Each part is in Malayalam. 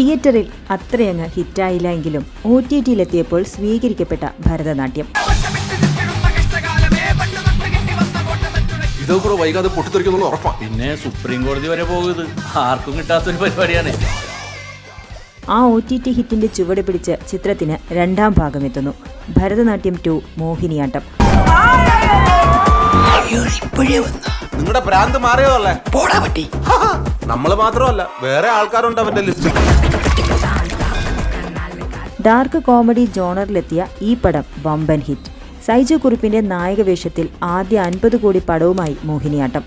തിയേറ്ററിൽ അത്രയങ്ങ് ഹിറ്റായില്ല എങ്കിലും OTT-യിലെത്തിയപ്പോൾ സ്വീകരിക്കപ്പെട്ട ഭരതനാട്യം. വൈകാതെ പൊട്ടിത്തെറിക്കുന്നുള്ള ഉറപ്പാണ്. പിന്നെ സുപ്രീം കോടതി വരെ പോകുന്നത് ആർക്കും കിട്ടാത്തൊരു പരിപാടിയാണ്. ആ OTT ഹിറ്റിന്റെ ചുവട് പിടിച്ച് ചിത്രത്തിന് രണ്ടാം ഭാഗം എത്തുന്നു. ഭരതനാട്യം 2 മോഹിനിയാട്ടം. നിങ്ങളുടെ ഭ്രാന്ത് മാറിയതല്ലേ? നമ്മള് മാത്രമല്ല, വേറെ ആൾക്കാരുണ്ട് അവന്റെ ലിസ്റ്റ്. ഡാർക്ക് കോമഡി ജോണറിലെത്തിയ ഈ പടം വമ്പൻ ഹിറ്റ്. സൈജു കുറുപ്പിന്റെ നായക വേഷത്തിൽ ആദ്യ 50 കോടി പടവുമായി മോഹിനിയാട്ടം.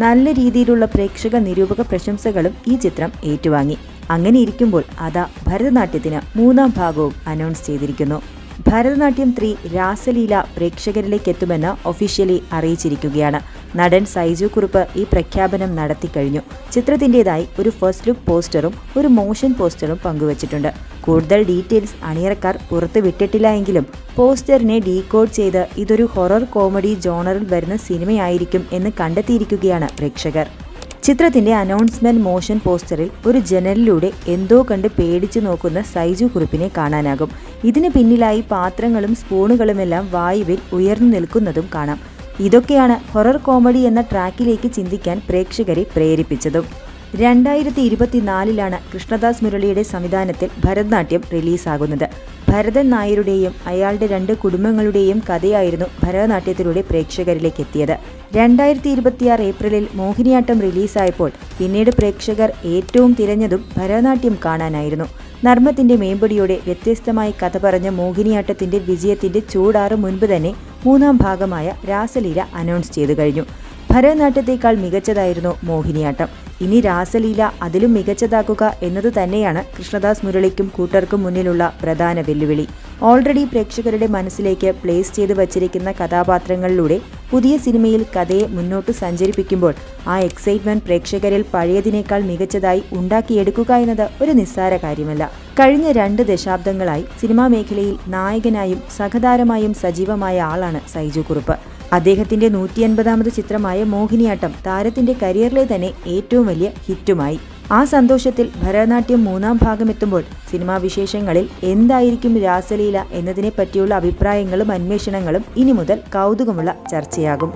നല്ല രീതിയിലുള്ള പ്രേക്ഷക നിരൂപക പ്രശംസകളും ഈ ചിത്രം ഏറ്റുവാങ്ങി. അങ്ങനെ ഇരിക്കുമ്പോൾ അതാ ഭരതനാട്യത്തിന് 3ാം ഭാഗവും അനൗൺസ് ചെയ്തിരിക്കുന്നു. ഭരതനാട്യം 3 രാസലീല പ്രേക്ഷകരിലേക്ക് എത്തുമെന്ന് ഒഫീഷ്യലി അറിയിച്ചിരിക്കുകയാണ്. നടൻ സൈജു കുറുപ്പ് ഈ പ്രഖ്യാപനം നടത്തിക്കഴിഞ്ഞു. ചിത്രത്തിൻ്റെതായി ഒരു ഫസ്റ്റ് ലുക്ക് പോസ്റ്ററും ഒരു മോഷൻ പോസ്റ്ററും പങ്കുവച്ചിട്ടുണ്ട്. കൂടുതൽ ഡീറ്റെയിൽസ് അണിയറക്കാർ പുറത്തു വിട്ടിട്ടില്ല എങ്കിലും പോസ്റ്ററിനെ ഡീകോഡ് ചെയ്ത് ഇതൊരു ഹൊറർ കോമഡി ജോണറിൽ വരുന്ന സിനിമയായിരിക്കും എന്ന് കണ്ടെത്തിയിരിക്കുകയാണ് പ്രേക്ഷകർ. ചിത്രത്തിന്റെ അനൗൺസ്മെന്റ് മോഷൻ പോസ്റ്ററിൽ ഒരു ജനലിലൂടെ എന്തോ കണ്ട് പേടിച്ചു നോക്കുന്ന സൈജു കുറുപ്പിനെ കാണാനാകും. ഇതിന് പിന്നിലായി പാത്രങ്ങളും സ്പൂണുകളുമെല്ലാം വായുവിൽ ഉയർന്നു നിൽക്കുന്നതും കാണാം. ഇതൊക്കെയാണ് ഹൊറർ കോമഡി എന്ന ട്രാക്കിലേക്ക് ചിന്തിക്കാൻ പ്രേക്ഷകരെ പ്രേരിപ്പിച്ചതും. 2024 കൃഷ്ണദാസ് മുരളിയുടെ സംവിധാനത്തിൽ ഭരതനാട്യം റിലീസാകുന്നത്. ഭരതൻ നായരുടെയും അയാളുടെ 2 കുടുംബങ്ങളുടെയും കഥയായിരുന്നു ഭരതനാട്യത്തിലൂടെ പ്രേക്ഷകരിലേക്ക് എത്തിയത്. 2026 ഏപ്രിലിൽ മോഹിനിയാട്ടം റിലീസായപ്പോൾ പിന്നീട് പ്രേക്ഷകർ ഏറ്റവും തിരഞ്ഞതും ഭരതനാട്യം കാണാനായിരുന്നു. നർമ്മത്തിന്റെ മേമ്പടിയോടെ വ്യത്യസ്തമായി കഥ പറഞ്ഞ മോഹിനിയാട്ടത്തിന്റെ വിജയത്തിന്റെ ചൂടാറ് മുൻപ് തന്നെ 3ാം ഭാഗമായ രാസലീല അനൗൺസ് ചെയ്തു കഴിഞ്ഞു. ഭരതനാട്യത്തേക്കാൾ മികച്ചതായിരുന്നു മോഹിനിയാട്ടം. ഇനി രാസലീല അതിലും മികച്ചതാക്കുക എന്നതു തന്നെയാണ് കൃഷ്ണദാസ് മുരളിക്കും കൂട്ടർക്കും മുന്നിലുള്ള പ്രധാന വെല്ലുവിളി. ഓൾറെഡി പ്രേക്ഷകരുടെ മനസ്സിലേക്ക് പ്ലേസ് ചെയ്തു വച്ചിരിക്കുന്ന കഥാപാത്രങ്ങളിലൂടെ പുതിയ സിനിമയിൽ കഥയെ മുന്നോട്ട് സഞ്ചരിപ്പിക്കുമ്പോൾ ആ എക്സൈറ്റ്മെന്റ് പ്രേക്ഷകരിൽ പഴയതിനേക്കാൾ മികച്ചതായി ഉണ്ടാക്കിയെടുക്കുക എന്നത് ഒരു നിസ്സാര കാര്യമല്ല. കഴിഞ്ഞ 2 ദശാബ്ദങ്ങളായി സിനിമാ മേഖലയിൽ നായകനായും സഹതാരമായും സജീവമായ ആളാണ് സൈജു കുറുപ്പ്. അദ്ദേഹത്തിന്റെ 150ാമത് ചിത്രമായ മോഹിനിയാട്ടം താരത്തിന്റെ കരിയറിലെ തന്നെ ഏറ്റവും വലിയ ഹിറ്റുമായി. ആ സന്തോഷത്തിൽ ഭരതനാട്യം 3ാം ഭാഗം എത്തുമ്പോൾ സിനിമാ വിശേഷങ്ങളിൽ എന്തായിരിക്കും രാസലീല എന്നതിനെ പറ്റിയുള്ള അഭിപ്രായങ്ങളും അന്വേഷണങ്ങളും ഇനി മുതൽ കൗതുകമുള്ള ചർച്ചയാകും.